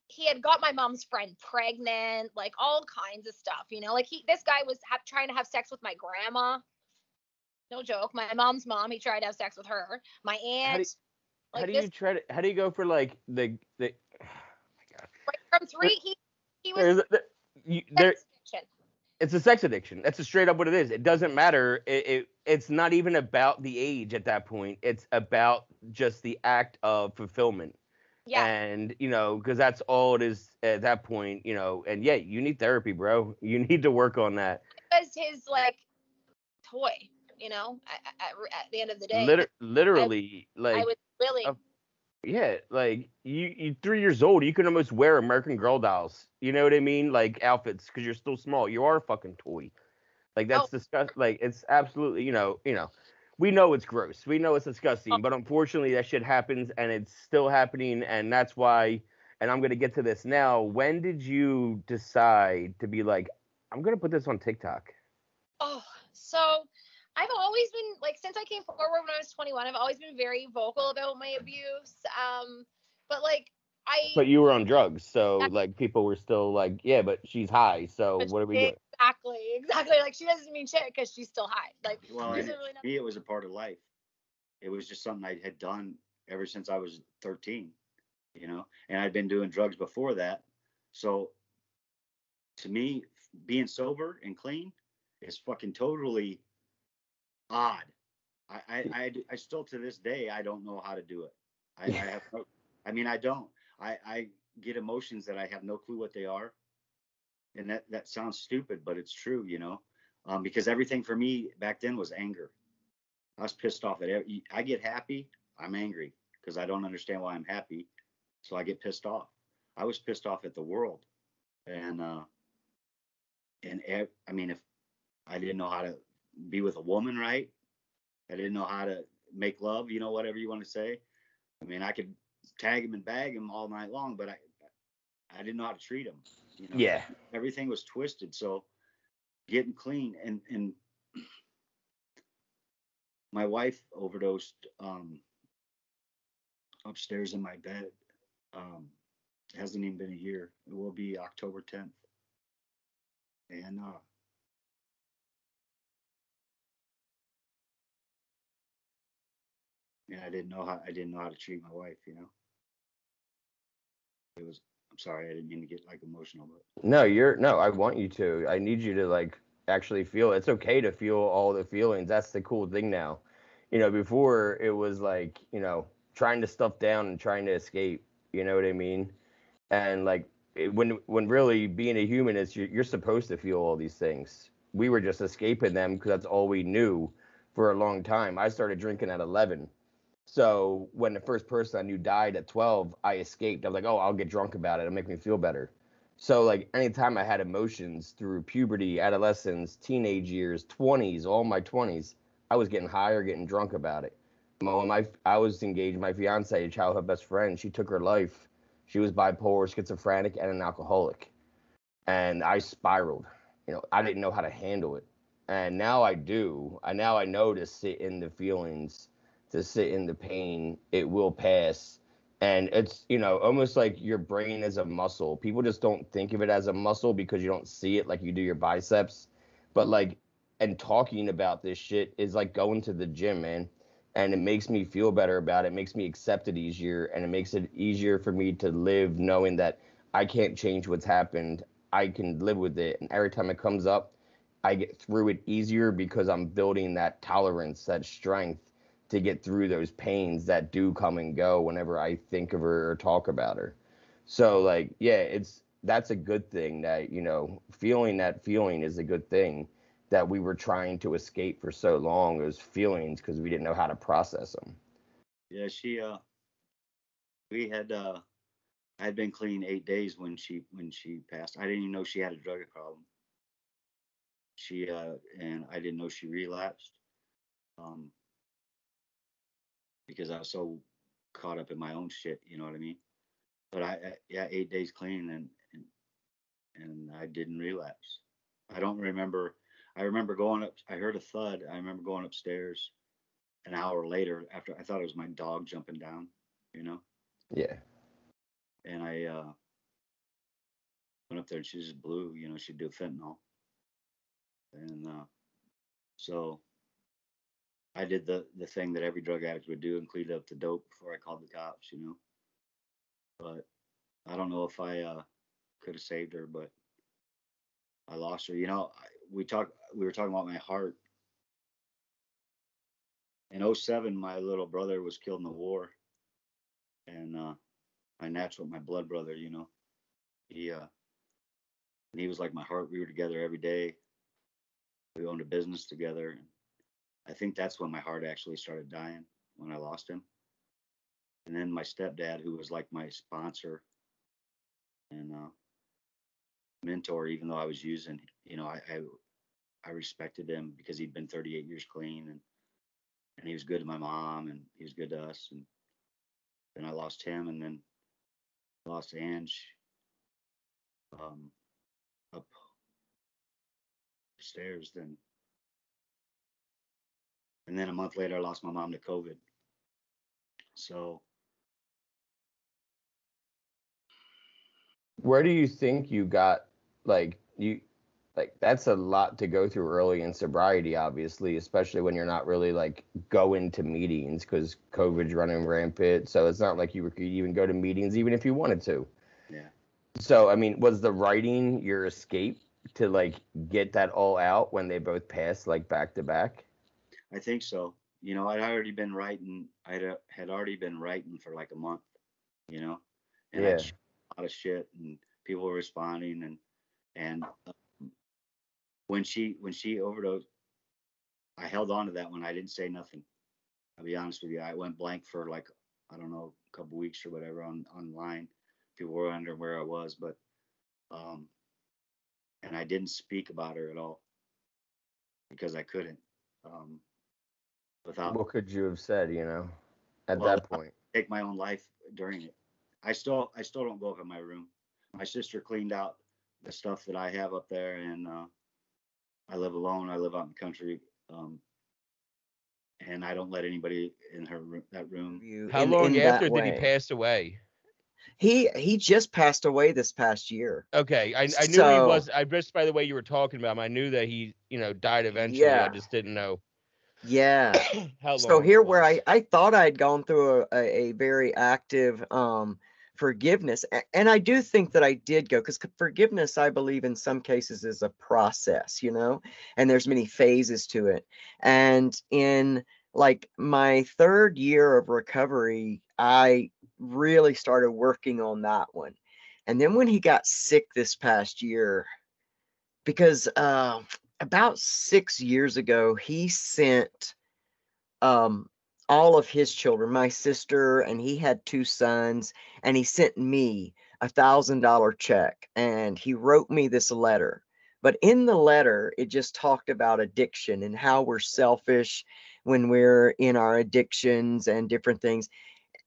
he had got my mom's friend pregnant, like all kinds of stuff, like this guy was trying to have sex with my grandma. No joke. My mom's mom, he tried to have sex with her. My How do aunt, how like do this you try to how do you go for like the oh my god. right from 3, he was There's there sex addiction. it's a sex addiction. That's a straight up what it is. It doesn't matter. It's not even about the age at that point. It's about just the act of fulfillment. Yeah, And because that's all it is at that point. And yeah, you need therapy, bro. You need to work on that. it was his like toy, at the end of the day. I Literally, I like was willing. uh, yeah, like you 3 years old, you can almost wear American Girl dolls, you know what I mean, like outfits, because you're still small. You are a fucking toy. Like Oh, that's disgust. Like it's absolutely, we know it's gross, we know it's oh, disgusting, but unfortunately that shit happens and it's still happening. And that's why, and I'm gonna get to this now, when did you decide to be like, I'm gonna put this on TikTok? oh. So I've always been like since I came forward when I was 21, I've always been very vocal about my abuse. But like I But you were on drugs, so like people were still like, yeah, but she's high, so what are we doing? exactly like she doesn't mean shit because she's still high. Like Well, there's and Yeah. really nothing. me, it was a part of life. It was just something I had done ever since I was 13, and I'd been doing drugs before that. So to me, being sober and clean is fucking totally odd. I still to this day I don't know how to do it. I have no, I mean I don't. I get emotions that I have no clue what they are, and that sounds stupid, but it's true, because everything for me back then was anger. I was pissed off at I get happy, I'm angry because I don't understand why I'm happy, so I get pissed off. I was pissed off at the world, and I mean if I didn't know how to be with a woman right, I didn't know how to make love, whatever you want to say. I mean, I could tag him and bag him all night long, but I didn't know how to treat him. You know, Yeah. everything was twisted. So getting clean, and my wife overdosed upstairs in my bed. It hasn't even been a year. It will be October 10th. And yeah, I didn't know how to treat my wife, you know. It was, I'm sorry, I didn't mean to get like emotional, but No, I want you to. I need you to like actually feel. It's okay to feel all the feelings. That's the cool thing now. Before it was like, trying to stuff down and trying to escape. You know what I mean? And like when really being a human is you're supposed to feel all these things. We were just escaping them because that's all we knew for a long time. I started drinking at 11. So when the first person I knew died at 12, I escaped. I was like, oh, I'll get drunk about it. It'll make me feel better. So like anytime I had emotions through puberty, adolescence, teenage years, 20s, all my 20s, I was getting high or getting drunk about it. I was engaged, my fiance, childhood best friend, she took her life. She was bipolar, schizophrenic, and an alcoholic. And I spiraled. I didn't know how to handle it. And now I do. Now I know to sit in the feelings, to sit in the pain. It will pass. And it's, almost like your brain is a muscle. People just don't think of it as a muscle because you don't see it like you do your biceps. But like, and talking about this shit is like going to the gym, man. And it makes me feel better about it. It makes me accept it easier. And it makes it easier for me to live knowing that I can't change what's happened. I can live with it. And every time it comes up, I get through it easier because I'm building that tolerance, that strength to get through those pains that do come and go whenever I think of her or talk about her. So like, yeah, that's a good thing that, feeling that feeling is a good thing that we were trying to escape for so long, those feelings, because we didn't know how to process them. yeah, we had I had been clean 8 days when she passed. I didn't even know she had a drug problem. And I didn't know she relapsed, um, because I was so caught up in my own shit. You know what I mean? But yeah, 8 days clean, and I didn't relapse. I don't remember. I remember going up. I heard a thud. I remember going upstairs an hour later after I thought it was my dog jumping down. You know, Yeah. and I went up there and she just blew. You know, she'd do fentanyl, and so I did the thing that every drug addict would do and cleaned up the dope before I called the cops. You know, but I don't know if I could have saved her, but I lost her. You know, we were talking about my heart. In '07, my little brother was killed in the war, and my blood brother. You know, he he was like my heart. We were together every day. We owned a business together. And I think that's when my heart actually started dying, when I lost him. And then my stepdad, who was like my sponsor and mentor, even though I was using, you know, I respected him because he'd been 38 years clean, and he was good to my mom and he was good to us. And then I lost him, and then lost Ange, um, upstairs. And then a month later, I lost my mom to COVID. So Where do you think you got like you like that's a lot to go through early in sobriety, obviously, especially when you're not really like going to meetings because COVID's running rampant. So it's not like you could even go to meetings even if you wanted to. yeah, So I mean, was the writing your escape to like get that all out when they both passed like back to back? I think so. You know, I'd already been writing. Had already been writing for like a month. You know, and I'd Yeah. share a lot of shit, and people were responding. And when she overdosed, I held on to that one. I didn't say nothing. I'll be honest with you. I went blank for like, I don't know, a couple weeks or whatever online. People were wondering where I was, but um, and I didn't speak about her at all because I couldn't. Um, without What could you have said, at well, that point? take my own life during it. I still don't go up in my room. My sister cleaned out the stuff that I have up there, and I live alone. I live out in the country, and I don't let anybody in that room. You How long in that after did he way. pass away? He just passed away this past year. Okay, I knew he So was. I just by the way you were talking about him, I knew that he died eventually. I yeah, just didn't know yeah. how So long it here where was. I thought I'd gone through a very active forgiveness, and I do think that I did go, because forgiveness, I believe in some cases, is a process, and there's many phases to it. And in like my third year of recovery, I really started working on that one. And then when he got sick this past year, because about 6 years ago, he sent um all of his children, my sister, and he had two sons, and he sent me $1,000 check, and he wrote me this letter. But in the letter, it just talked about addiction and how we're selfish when we're in our addictions and different things.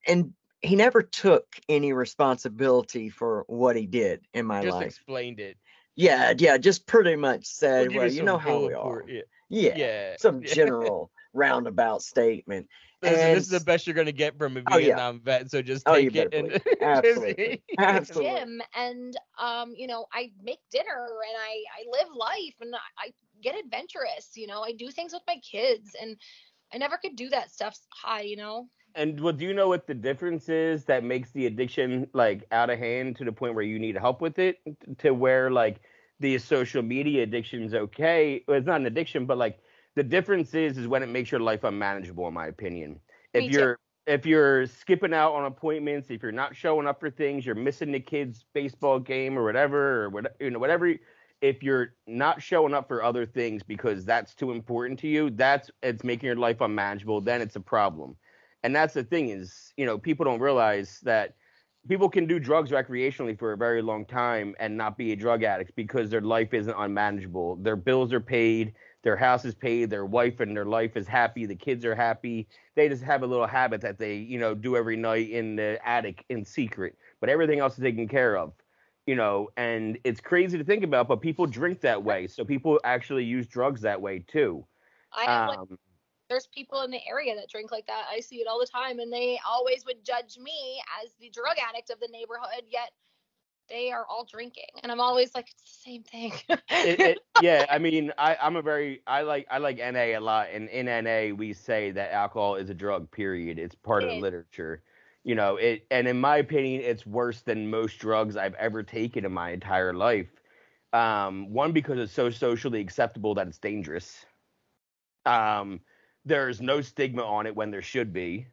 And he never took any responsibility for what he did in my Just life. explained it. Yeah, just pretty much We'll said, give well, you you some know how we bullet point. are. Yeah, Yeah, yeah. some Yeah. general roundabout statement. Listen, And this is the best you're gonna get from a oh yeah, Vietnam vet. So just oh, you take better it and believe it. Absolutely, With absolutely. him, and I make dinner, and I live life, and I get adventurous. I do things with my kids, and I never could do that stuff high. And well, do you know what the difference is that makes the addiction like out of hand to the point where you need help with it, to where like the social media addiction is okay? Well, it's not an addiction, but like the difference is when it makes your life unmanageable, in my opinion. If Me too. you're skipping out on appointments, if you're not showing up for things, you're missing the kids' baseball game or whatever, or whatever. If you're not showing up for other things because that's too important to you, it's making your life unmanageable. Then it's a problem. And that's the thing is, people don't realize that people can do drugs recreationally for a very long time and not be a drug addict because their life isn't unmanageable. Their bills are paid, their house is paid, their wife and their life is happy, the kids are happy. They just have a little habit that they, do every night in the attic in secret, but everything else is taken care of. And it's crazy to think about, but people drink that way. So people actually use drugs that way too. I have there's people in the area that drink like that. I see it all the time, and they always would judge me as the drug addict of the neighborhood, yet they are all drinking, and I'm always like, it's the same thing. Yeah, I mean, I like NA a lot, and in NA we say that alcohol is a drug. Period. It's part of the literature. And in my opinion, it's worse than most drugs I've ever taken in my entire life. One, because it's so socially acceptable that it's dangerous. There's no stigma on it when there should be.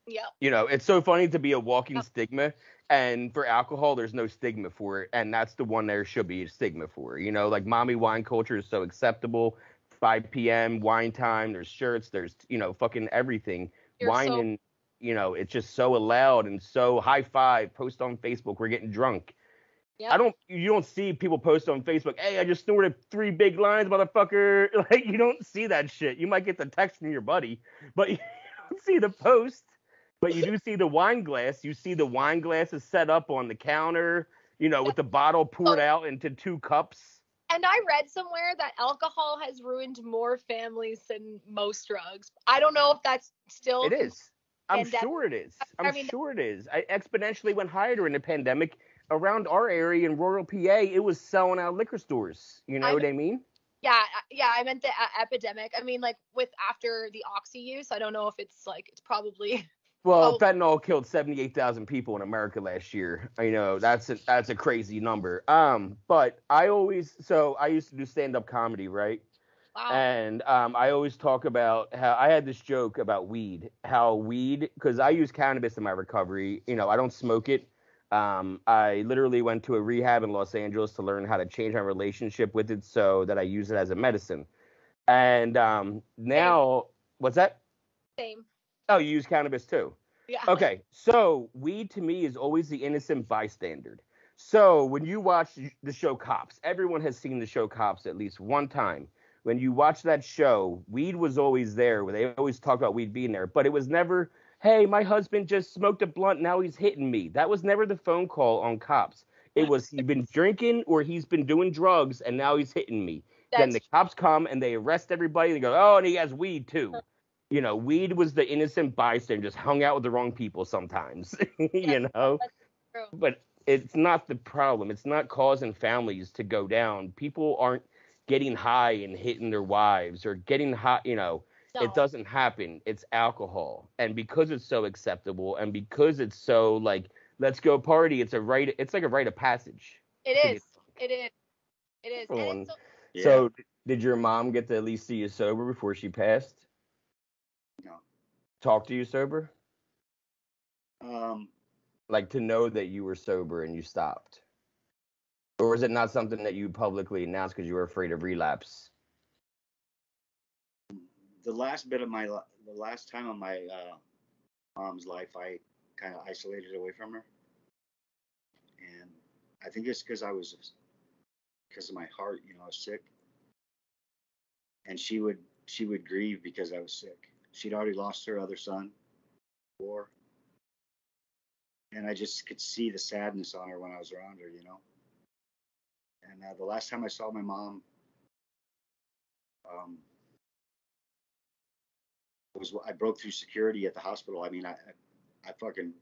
Yep. It's so funny to be a walking stigma, and for alcohol, there's no stigma for it, and that's the one there should be a stigma for. Like mommy wine culture is so acceptable. 5 p.m. wine time. There's shirts. There's fucking everything. Wine and it's just so allowed and so high five. Post on Facebook. We're getting drunk. Yep. You don't see people post on Facebook, hey, I just snorted 3 big lines, motherfucker. Like, you don't see that shit. You might get the text from your buddy, but you don't see the post. But you do see the wine glass. You see the wine glasses set up on the counter, with the bottle poured out into 2 cups. And I read somewhere that alcohol has ruined more families than most drugs. I don't know if that's still. It is. I'm sure it is. I'm sure it is. I exponentially went higher during the pandemic. Around our area in rural PA, it was selling out liquor stores. You know what I mean? Yeah, I meant the epidemic. I mean, like after the oxy use, I don't know if it's probably. Well, fentanyl killed 78,000 people in America last year. That's a crazy number. But I used to do stand-up comedy, right? Wow. And I always talk about how I had this joke about weed, because I use cannabis in my recovery. I don't smoke it. I literally went to a rehab in Los Angeles to learn how to change my relationship with it so that I use it as a medicine. And now, what's that? Same. Oh, you use cannabis too? Yeah. Okay, so weed to me is always the innocent bystander. So when you watch the show Cops, everyone has seen the show Cops at least one time. When you watch that show, weed was always there. They always talk about weed being there, but it was never hey, my husband just smoked a blunt, now he's hitting me. That was never the phone call on cops. It was he's been drinking or he's been doing drugs and now he's hitting me. Then the That's cops come and they arrest everybody. They go, oh, and he has weed too. Weed was the innocent bystander, just hung out with the wrong people sometimes. yes, you know, that's true. but it's not the problem. It's not causing families to go down. People aren't getting high and hitting their wives or getting high. It No, doesn't happen. It's alcohol, and because it's so acceptable, and because it's so like, let's go party. It's a right. It's like a rite of passage it to is. get It is. It is. And it's on. so Yeah. So, did your mom get to at least see you sober before she passed? No. Talk to you sober? Um, Like to know that you were sober and you stopped? Or is it not something that you publicly announced because you were afraid of relapse? the last time of my mom's life, I kind of isolated away from her, and I think it's because of my heart. I was sick, and she would grieve because I was sick. She'd already lost her other son, war, and I just could see the sadness on her when I was around her. And the last time I saw my mom, um, was I broke through security at the hospital. I mean, I fucking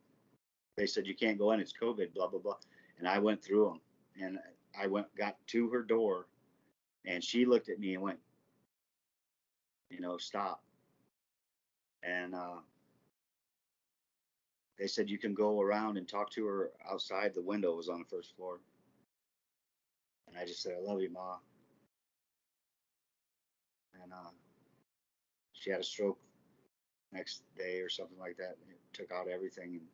they said you can't go in, it's COVID, blah blah blah, and I went through them, and got to her door, and she looked at me and went, stop, and they said you can go around and talk to her outside. The window was on the first floor, and I just said, I love you, ma, and she had a stroke next day or something like that, and it took out everything, and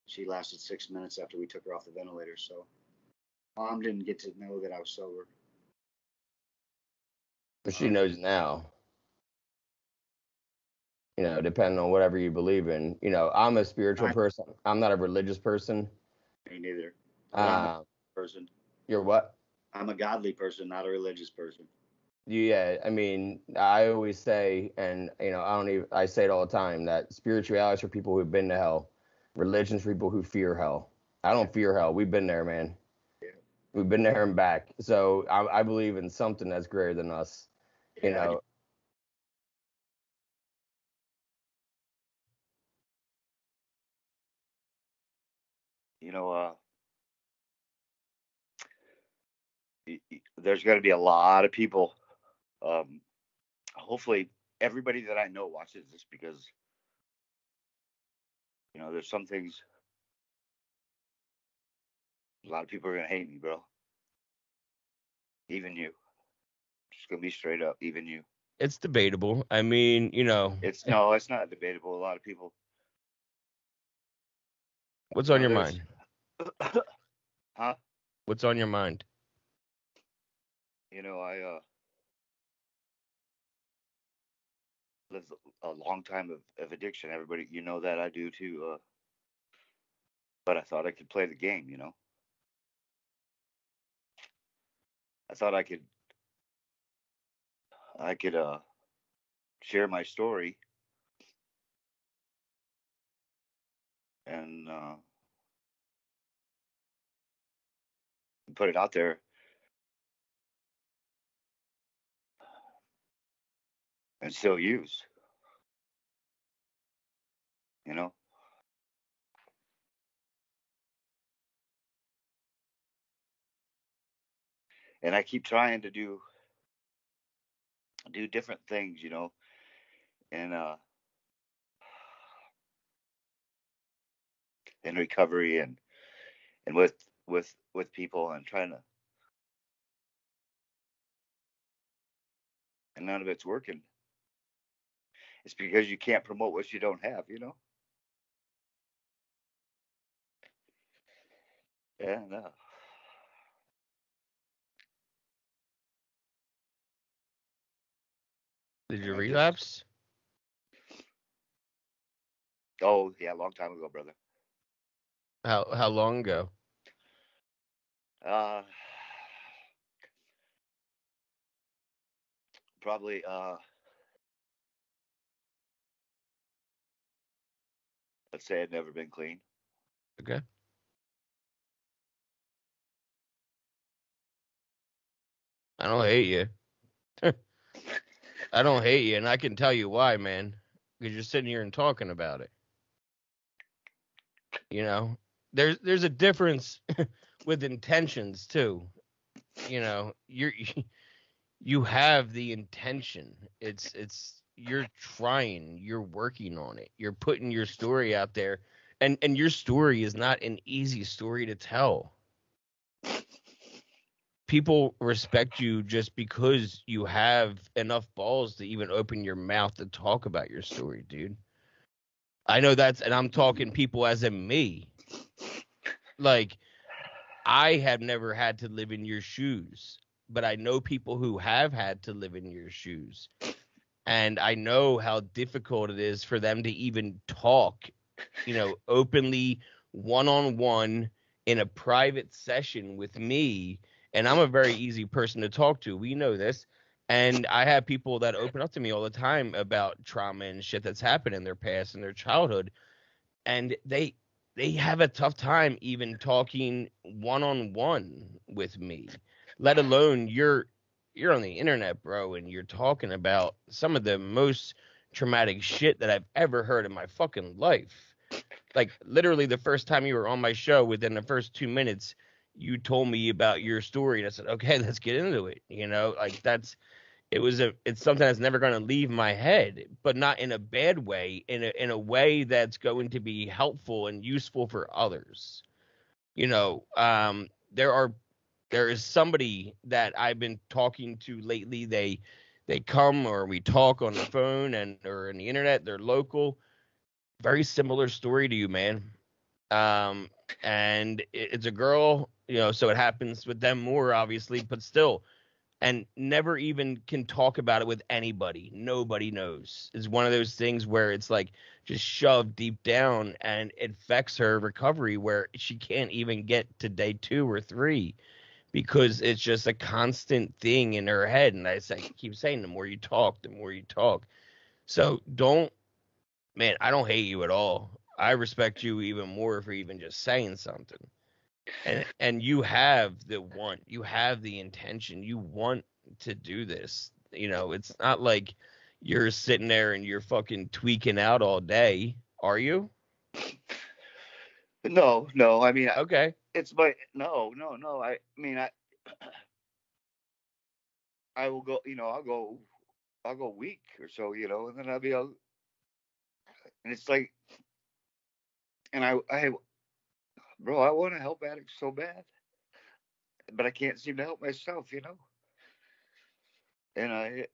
she lasted 6 minutes after we took her off the ventilator. So mom didn't get to know that I was sober. But she Um, knows now, depending on whatever you believe in. I'm a spiritual I person. I'm not a religious person. Me neither, but I'm a Uh, person. you're what? I'm a godly person, not a religious person. Yeah, I mean, I always say, and I say it all the time, that spirituality is for people who've been to hell. Religion's for people who fear hell. I Yeah, don't fear hell. We've been there, man. yeah, We've been there and back. So I believe in something that's greater than us. You yeah. know, You know, there's going to be a lot of people. Um, Hopefully, everybody that I know watches this because there's some things. A lot of people are going to hate me, bro. Even you. Just going to be straight up. Even you. it's debatable. I mean, It's No, it's not debatable. A lot of people. what's on your There's. mind? Huh? What's on your mind? I lived a long time of addiction. Everybody, that I do too. But I thought I could play the game. I thought I could share my story and put it out there and still use, you know. And I keep trying to do different things, and in recovery and with people and trying to, and none of it's working. It's because you can't promote what you don't have. Yeah, no. Did you Just relapse? oh yeah, a long time ago, brother. How long ago? Uh, Probably Let's say I'd never been clean. Okay. I don't hate you. I don't hate you, and I can tell you why, man. Because you're sitting here and talking about it. You know, there's a difference with intentions too. You know, you have the intention. It's you're trying, you're working on it. You're putting your story out there, and your story is not an easy story to tell. People respect you just because you have enough balls to even open your mouth to talk about your story, dude. I know and I'm talking people as in me. Like, I have never had to live in your shoes, but I know people who have had to live in your shoes. And I know how difficult it is for them to even talk, openly, one on one, in a private session with me. And I'm a very easy person to talk to. We know this. And I have people that open up to me all the time about trauma and shit that's happened in their past and their childhood. And they have a tough time even talking one on one with me, let alone you're on the internet, bro, and you're talking about some of the most traumatic shit that I've ever heard in my fucking life. Like, literally, the first time you were on my show, within the first 2 minutes, you told me about your story, and I said, okay, let's get into it. Like, it's something that's never going to leave my head, but not in a bad way, in a way that's going to be helpful and useful for others. There is somebody that I've been talking to lately. They come, or we talk on the phone or on the internet. They're local. Very similar story to you, man. And it's a girl, so it happens with them more, obviously, but still, and never even can talk about it with anybody. Nobody knows. It's one of those things where it's like just shoved deep down, and it affects her recovery where she can't even get to day 2 or 3 because it's just a constant thing in her head. And keep saying, the more you talk, the more you talk. So man, I don't hate you at all. I respect you even more for even just saying something. And you have the want, you have the intention, you want to do this. It's not like you're sitting there and you're fucking tweaking out all day, are you? No. I mean, Okay. it's my no. I mean, I will go. I'll go a week or so. And then and it's like, and bro, I want to help addicts so bad, but I can't seem to help myself. And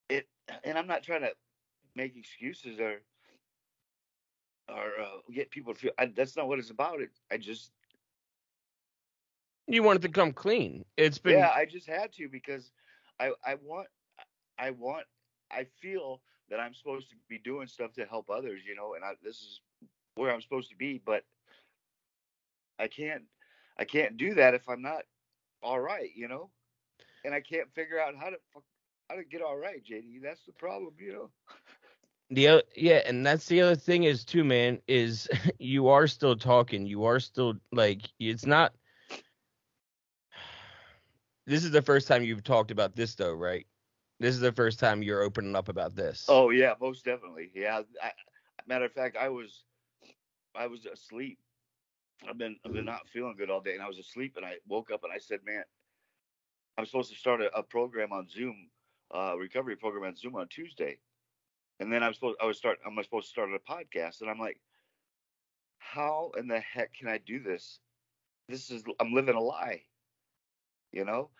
it, and I'm not trying to make excuses or get people to feel. That's not what it's about. I just You want it to come clean. It's been yeah, I just had to because I I want I want I feel that I'm supposed to be doing stuff to help others, and this is where I'm supposed to be, but I can't I can't do that if I'm not all right. And I can't figure out how to get all right, JD. That's the problem. yeah, and that's the other thing is too, man, is you are still talking. You are still, like, it's not. This is the first time you've talked about this, though, right? This is the first time you're opening up about this. Oh yeah, most definitely. Yeah. Matter of fact, I was asleep. I've been not feeling good all day, and I was asleep, and I woke up and I said, "Man, I'm supposed to start a program on Zoom, recovery program on Zoom on Tuesday, and then I'm supposed to start a podcast." And I'm like, "How in the heck can I do this? I'm living a lie, you know?"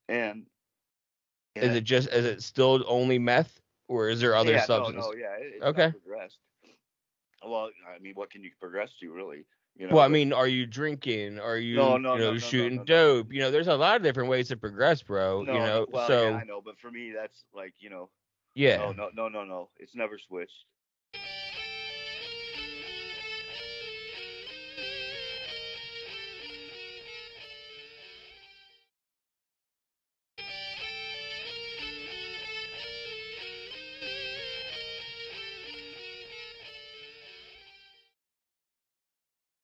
And and Is it still only meth, or is there other yeah, substance? yeah, it's not Okay. progressed. Well, I mean, what can you progress to, really? Well, I But mean, are you drinking? Are no, you, shooting no. dope? There's a lot of different ways to progress, bro. No. Well, yeah, I So know, but for me, that's like, yeah. no. It's never switched.